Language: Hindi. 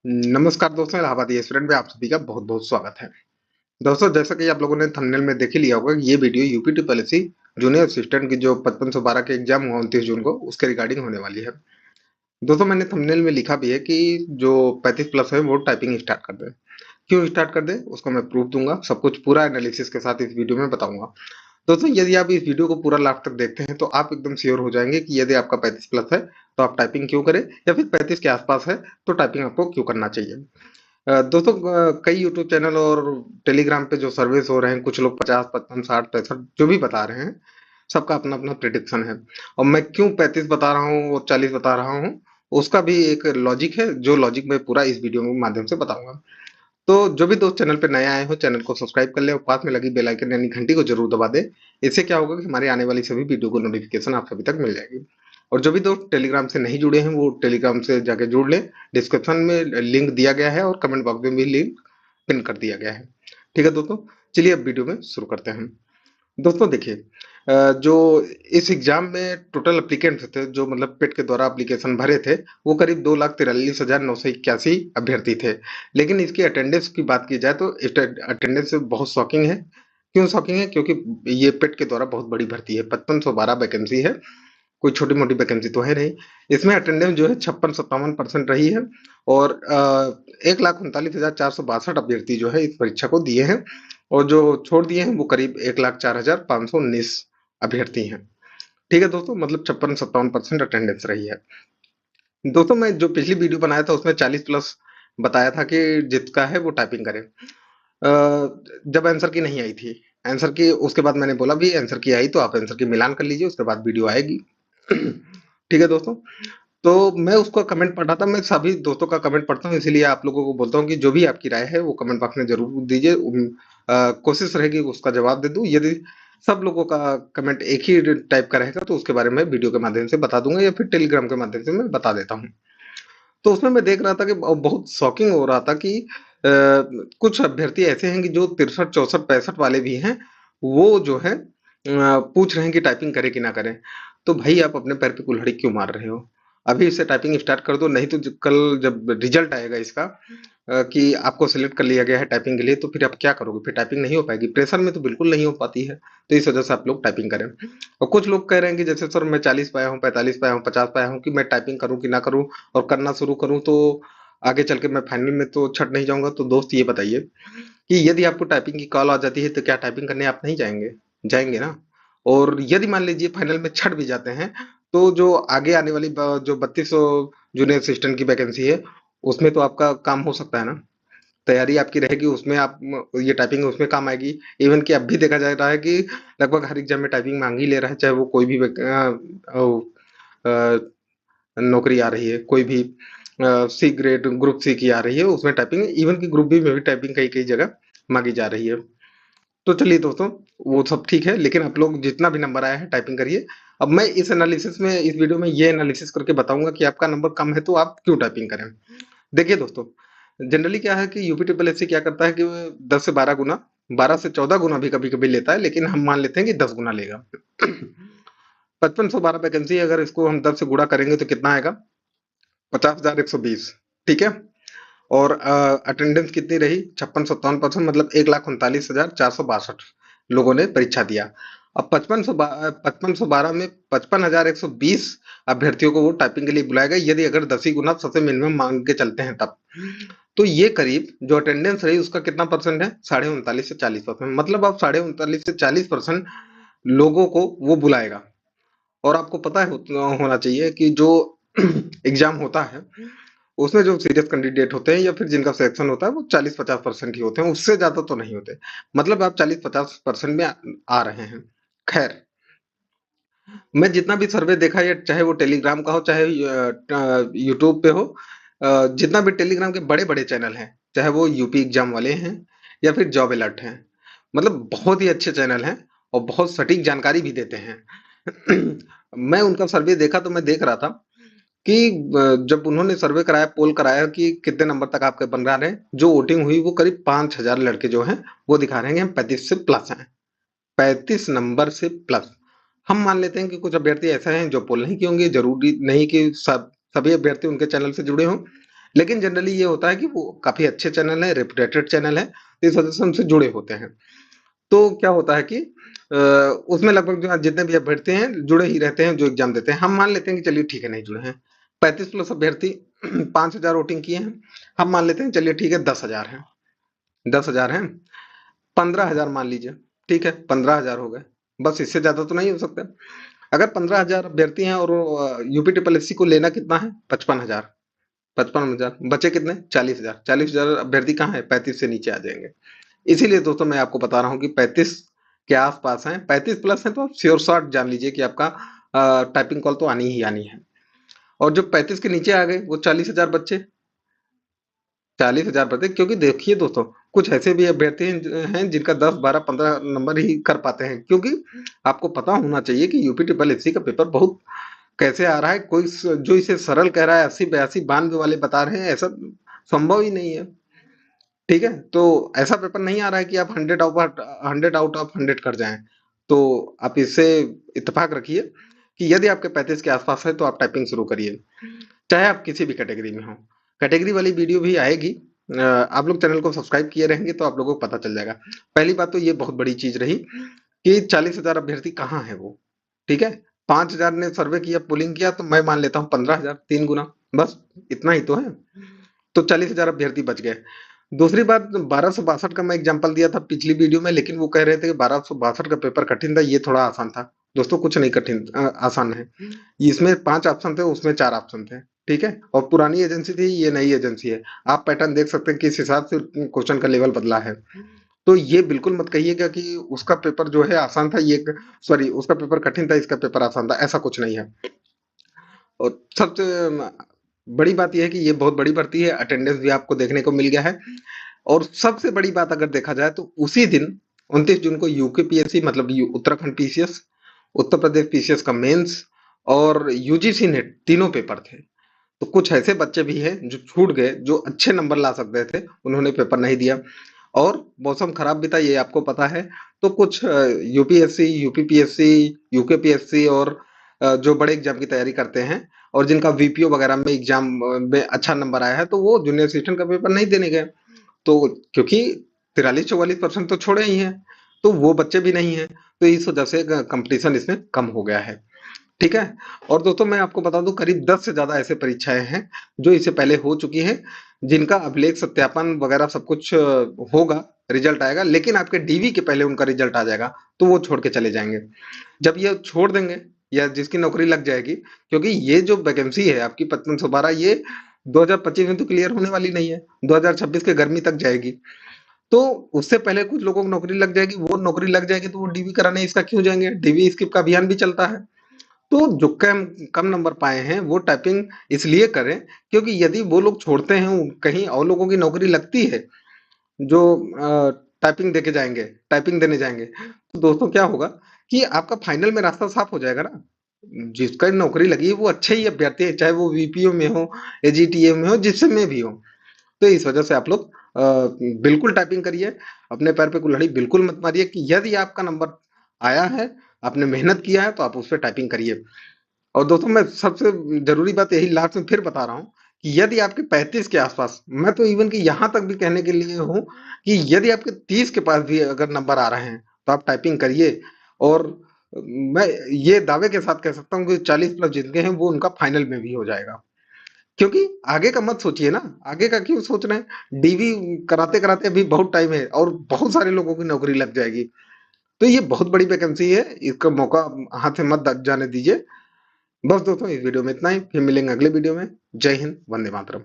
नमस्कार दोस्तों, इलाहाबादी एस्पिरेंट में आप सभी का बहुत-बहुत स्वागत है। दोस्तों, जैसा कि आप लोगों ने थंबनेल में देख ही लिया होगा, ये video UP triple junior assistant की जो 5512 के एग्जाम हुआ 29 जून को, उसके रिगार्डिंग होने वाली है। दोस्तों, मैंने थंबनेल में लिखा भी है कि जो 35 प्लस है, वो टाइपिंग स्टार्ट कर दें। क्यों स्टार्ट कर दें? उसका मैं प्रूफ दूंगा, सब कुछ पूरा एनालिसिस के साथ इस वीडियो में बताऊंगा। दोस्तों, यदि आप इस वीडियो को पूरा लास्ट तक देखते हैं, तो आप एकदम श्योर हो जाएंगे कि यदि आपका 35 प्लस है, तो आप टाइपिंग क्यों करें, या फिर 35 के आसपास है, तो टाइपिंग आपको क्यों करना चाहिए। दोस्तों, कई यूट्यूब चैनल और टेलीग्राम पे जो सर्वेस हो रहे हैं, कुछ लोग 50, 55, 60, 65 जो भी बता रहे हैं, सबका अपना अपना प्रिडिक्शन है। और मैं क्यों 35 बता रहा हूँ और 40 बता रहा हूँ, उसका भी एक लॉजिक है, जो लॉजिक मैं पूरा इस वीडियो के माध्यम से बताऊंगा। तो जो भी दोस्त चैनल पे नए आए हो, चैनल को सब्सक्राइब कर ले और पास में लगी बेल आइकन यानी घंटी को जरूर दबा दे। इससे क्या होगा कि हमारे आने वाली सभी वीडियो को नोटिफिकेशन आप सभी तक मिल जाएगी। और जो भी दोस्त टेलीग्राम से नहीं जुड़े हैं, वो टेलीग्राम से जाके जुड़ लें। डिस्क्रिप्शन में लिंक दिया गया है और कमेंट बॉक्स में भी लिंक पिन कर दिया गया है। ठीक है दोस्तों, चलिए अब वीडियो में शुरू करते हैं। दोस्तों देखिए, जो इस एग्जाम में टोटल एप्लीकेंट्स थे, जो मतलब पेट के द्वारा एप्लीकेशन भरे थे, वो करीब 2,43,981 अभ्यर्थी थे। लेकिन इसकी अटेंडेंस की बात की जाए तो अटेंडेंस बहुत शॉकिंग है। क्यों शॉकिंग है? क्योंकि ये पेट के द्वारा बहुत बड़ी भर्ती है, 5512 वैकेंसी है, कोई छोटी मोटी वैकेंसी तो है नहीं। इसमें अटेंडेंस जो है 56-57% रही है। और 1,39,462 अभ्यर्थी जो है इस परीक्षा को दिए हैं। और जो छोड़ दिए हैं वो करीब 1,04,519 अभ्यर्थी हैं। ठीक है दोस्तों, मतलब 56-57% अटेंडेंस रही है। दोस्तों, मैं जो पिछली वीडियो बनाया था उसमें 40 प्लस बताया था कि जिसका है वो टाइपिंग करे। जब आंसर की नहीं आई थी, आंसर की उसके बाद मैंने बोला भी आंसर की आई तो आप आंसर की मिलान कर लीजिए, उसके बाद वीडियो आएगी। ठीक है दोस्तों, तो मैं उसका कमेंट पढ़ रहा था। मैं सभी दोस्तों का कमेंट पढ़ता हूँ, इसीलिए आप लोगों को बोलता हूँ कि जो भी आपकी राय है वो कमेंट बॉक्स में जरूर दीजिए। कोशिश रहेगी उसका जवाब दे दूं। यदि सब लोगों का कमेंट एक ही टाइप का रहेगा तो उसके बारे में वीडियो के माध्यम से बता दूंगा, या फिर टेलीग्राम के माध्यम से मैं बता देता हूँ। तो उसमें मैं देख रहा था कि बहुत शॉकिंग हो रहा था कि कुछ अभ्यर्थी ऐसे हैं कि जो 63, 64, 65 वाले भी हैं, वो जो है पूछ रहे हैं कि टाइपिंग करें कि ना करें। तो भाई, आप अपने पैर पे कुल्हाड़ी क्यों मार रहे हो? अभी से टाइपिंग स्टार्ट कर दो, नहीं तो कल जब रिजल्ट आएगा इसका कि आपको सिलेक्ट कर लिया गया है टाइपिंग के लिए, तो फिर आप क्या करोगे? फिर टाइपिंग नहीं हो पाएगी, प्रेशर में तो बिल्कुल नहीं हो पाती है। तो इस वजह से आप लोग टाइपिंग करें। और कुछ लोग कह रहे हैं कि जैसे सर मैं 40 पाया हूँ, 45 पाया हूँ, 50 पाया हूँ, कि मैं टाइपिंग करूँ कि ना करूँ, और करना शुरू करूँ तो आगे चल के मैं फाइनल में तो छट नहीं जाऊंगा। तो दोस्त ये बताइए कि यदि आपको टाइपिंग की कॉल आ जाती है तो क्या टाइपिंग करने आप नहीं जाएंगे? जाएंगे ना। और यदि मान लीजिए फाइनल में छट भी जाते हैं, तो जो आगे आने वाली जो 3200 जूनियर असिस्टेंट की वैकेंसी है, उसमें तो आपका काम हो सकता है ना। तैयारी आपकी रहेगी, उसमें आप ये टाइपिंग उसमें काम आएगी। इवन कि अब भी देखा जा रहा है कि लगभग हर एग्जाम में टाइपिंग मांग ही ले रहा है, चाहे वो कोई भी नौकरी आ रही है, कोई भी सी ग्रेड ग्रुप सी की आ रही है, उसमें टाइपिंग, इवन की ग्रुप बी में भी टाइपिंग कई कई जगह मांगी जा रही है। तो चलिए दोस्तों, वो सब ठीक है, लेकिन आप लोग जितना भी नंबर आया है टाइपिंग करिए। अब मैं इस एनालिसिस में, इस वीडियो में ये एनालिसिस करके बताऊंगा कि आपका नंबर कम है तो आप क्यों टाइपिंग करें। देखिए दोस्तों, जनरली क्या है कि यूपी ट्रिपल एससी क्या करता है कि 10 से 12 गुना, 12 से 14 गुना भी कभी कभी लेता है, लेकिन हम मान लेते हैं कि 10 गुना लेगा। 5512 वैकेंसी, अगर इसको हम 10 से गुणा करेंगे तो कितना आएगा? 50,120। ठीक है। और अटेंडेंस कितनी रही? 56-57%, मतलब 1,39,462 लोगों ने परीक्षा दिया। अब 5512 में 55,120 अभ्यर्थियों को वो टाइपिंग के लिए बुलाया गया, यदि अगर 10 ही गुना सबसे मिनिमम मांग के चलते हैं तब। तो ये करीब जो अटेंडेंस रही उसका कितना परसेंट है? 39 से 40%, मतलब अब 39 से 40% लोगों को वो बुलाएगा। और आपको पता है होना चाहिए कि जो एग्जाम होता है उसमें जो सीरियस कैंडिडेट होते हैं या फिर जिनका सिलेक्शन होता है वो 40-50% ही होते हैं, उससे ज्यादा तो नहीं होते। मतलब आप 40-50% में आ रहे हैं। खैर, मैं जितना भी सर्वे देखा, या चाहे वो टेलीग्राम का हो, चाहे यूट्यूब पे हो, जितना भी टेलीग्राम के बड़े बड़े चैनल हैं, चाहे वो यूपी एग्जाम वाले हैं या फिर जॉब अलर्ट हैं, मतलब बहुत ही अच्छे चैनल हैं और बहुत सटीक जानकारी भी देते हैं। मैं उनका सर्वे देखा तो मैं देख रहा था कि जब उन्होंने सर्वे कराया, पोल कराया कि कितने नंबर तक आपके बन रहे हैं, जो वोटिंग हुई वो करीब 5,000 लड़के जो हैं वो दिखा रहे हैं कि हम 35 से प्लस हैं। 35 नंबर से प्लस। हम मान लेते हैं कि कुछ अभ्यर्थी ऐसे हैं जो पोल नहीं किए होंगे, जरूरी नहीं कि सब सभी अभ्यर्थी उनके चैनल से जुड़े हों। लेकिन जनरली ये होता है कि वो काफ़ी अच्छे चैनल हैं, रेपुटेटेड चैनल है, तो इस वजह से हमसे जुड़े होते हैं। तो क्या होता है कि उसमें लगभग जो जितने भी अभ्यर्थी हैं, जुड़े ही रहते हैं जो एग्ज़ाम देते हैं। हम मान लेते हैं कि चलिए ठीक है नहीं जुड़े हैं। 35 प्लस अभ्यर्थी 5,000 वोटिंग किए हैं। हम मान लेते हैं चलिए ठीक है 10,000 हैं। 10,000 हैं, 15,000 मान लीजिए, ठीक है 15,000 हो गए। बस इससे ज़्यादा तो नहीं हो सकते। अगर 15,000 अभ्यर्थी हैं और यूपी ट्रिपल एससी को लेना कितना है 55,000। 55,000 बचे कितने 40,000। 40,000 अभ्यर्थी कहाँ है 35 से नीचे आ जाएंगे। इसीलिए दोस्तों मैं आपको बता रहा हूँ कि 35 के आसपास हैं। 35 प्लस हैं तो आप श्योर शॉट जान लीजिए कि आपका टाइपिंग कॉल तो आनी ही आनी है। और जो 35 के नीचे आ गए वो 40,000 बच्चे। 40,000 बच्चे, क्योंकि देखिए दोस्तों कुछ ऐसे भी अभ्यर्थी हैं जिनका 10 12 15 नंबर ही कर पाते हैं, क्योंकि आपको पता होना चाहिए कि यूपी ट्रिपल एससी का पेपर बहुत कैसे आ रहा है। कोई जो इसे सरल कह रहा है 80 82 92 वाले बता रहे हैं, ऐसा संभव ही नहीं है। ठीक है, तो ऐसा पेपर नहीं आ रहा है कि आप 100 आउट ऑफ 100 कर जाएं। तो आप इससे इत्तेफाक रखिए कि यदि आपके 35 के आसपास है तो आप टाइपिंग शुरू करिए, चाहे आप किसी भी कैटेगरी में हो। कैटेगरी वाली वीडियो भी आएगी। आप लोग चैनल को सब्सक्राइब किए रहेंगे तो आप लोगों को पता चल जाएगा। पहली बात तो ये बहुत बड़ी चीज रही कि 40,000 अभ्यर्थी कहाँ है वो। ठीक है, 5,000 ने सर्वे किया, पोलिंग किया, तो मैं मान लेता हूँ 15,000, 3 गुना, बस इतना ही तो है। तो 40,000 अभ्यर्थी बच गए। दूसरी बात, 1262 का मैं एग्जांपल दिया था पिछली वीडियो में, लेकिन वो कह रहे थे कि 1262 का पेपर कठिन था, ये थोड़ा आसान था। दोस्तों कुछ नहीं कठिन, आसान है। इसमें 5 ऑप्शन थे, उसमें 4 ऑप्शन थे। ठीक है, और पुरानी एजेंसी थी, ये नई एजेंसी है। आप पैटर्न देख सकते हैं किस हिसाब से क्वेश्चन का लेवल बदला है। तो ये बिल्कुल मत कहिएगा कि उसका पेपर जो है आसान था, ये सॉरी उसका पेपर कठिन था, इसका पेपर आसान था, ऐसा कुछ नहीं है। और सबसे बड़ी बात यह है कि ये बहुत बड़ी भर्ती है, अटेंडेंस भी आपको देखने को मिल गया है। और सबसे बड़ी बात अगर देखा जाए तो उसी दिन 29 जून को यूके पीएससी मतलब उत्तराखंड पीसीएस, उत्तर प्रदेश पीसीएस का मेंस और यूजीसी नेट तीनों पेपर थे। तो कुछ ऐसे बच्चे भी हैं जो छूट गए, जो अच्छे नंबर ला सकते थे, उन्होंने पेपर नहीं दिया। और मौसम खराब भी था, ये आपको पता है। तो कुछ यूपीएससी, यूपीपीएससी, यूकेपीएससी और जो बड़े एग्जाम की तैयारी करते हैं और जिनका वीपीओ वगैरह में एग्जाम में अच्छा नंबर आया है, तो वो जूनियर असिस्टेंट का पेपर नहीं देने गए। तो क्योंकि 43-44% तो छोड़े ही हैं, तो वो बच्चे भी नहीं हैं। तो इस वजह से कंपटीशन इसमें कम हो गया है। ठीक है, और दोस्तों मैं आपको बता दूं करीब 10 से ज्यादा ऐसे परीक्षाएं हैं जो इससे पहले हो चुकी हैं, जिनका अभिलेख सत्यापन वगैरह सब कुछ होगा, रिजल्ट आएगा, लेकिन आपके डीवी के पहले उनका रिजल्ट आ जाएगा, तो वो छोड़ के चले जाएंगे। जब ये छोड़ देंगे या जिसकी नौकरी लग जाएगी, क्योंकि ये जो वैकेंसी है आपकी 5512, ये 2025 में तो क्लियर होने वाली नहीं है, 2026 के गर्मी तक जाएगी। तो उससे पहले कुछ लोगों को नौकरी लग जाएगी, वो नौकरी लग जाएगी तो वो डीवी कराने इसका क्यों जाएंगे। डीवी स्किप का अभियान भी चलता है। तो जो कम कम नंबर पाए हैं वो टाइपिंग इसलिए करें, क्योंकि यदि वो लोग छोड़ते हैं, कहीं और लोगों की नौकरी लगती है जो टाइपिंग देके जाएंगे, टाइपिंग देने जाएंगे, तो दोस्तों क्या होगा कि आपका फाइनल में रास्ता साफ हो जाएगा ना। जिसका नौकरी लगी है वो अच्छे ही अभ्यर्थी है, चाहे वो वीपीओ में हो, एजीटीए में हो, जिससे में भी हो। तो इस वजह से आप लोग बिल्कुल टाइपिंग करिए, अपने पैर पे कुल्हाड़ी बिल्कुल मत मारिए कि यदि आपका नंबर आया है, आपने मेहनत किया है, तो आप उस पर टाइपिंग करिए। और दोस्तों मैं सबसे जरूरी बात यही लास्ट में फिर बता रहा हूँ कि यदि आपके 35 के आसपास, मैं तो इवन कि यहाँ तक भी कहने के लिए हूँ कि यदि आपके 30 के पास भी अगर नंबर आ रहे हैं तो आप टाइपिंग करिए। और मैं ये दावे के साथ कह सकता हूँ कि 40 प्लस जितने हैं वो उनका फाइनल में भी हो जाएगा। क्योंकि आगे का मत सोचिए ना, आगे का क्यों सोच रहे हैं, डीवी कराते कराते अभी बहुत टाइम है और बहुत सारे लोगों की नौकरी लग जाएगी। तो ये बहुत बड़ी वैकेंसी है, इसका मौका हाथ से मत जाने दीजिए। बस दोस्तों इस वीडियो में इतना ही, फिर मिलेंगे अगले वीडियो में। जय हिंद, वंदे मातरम।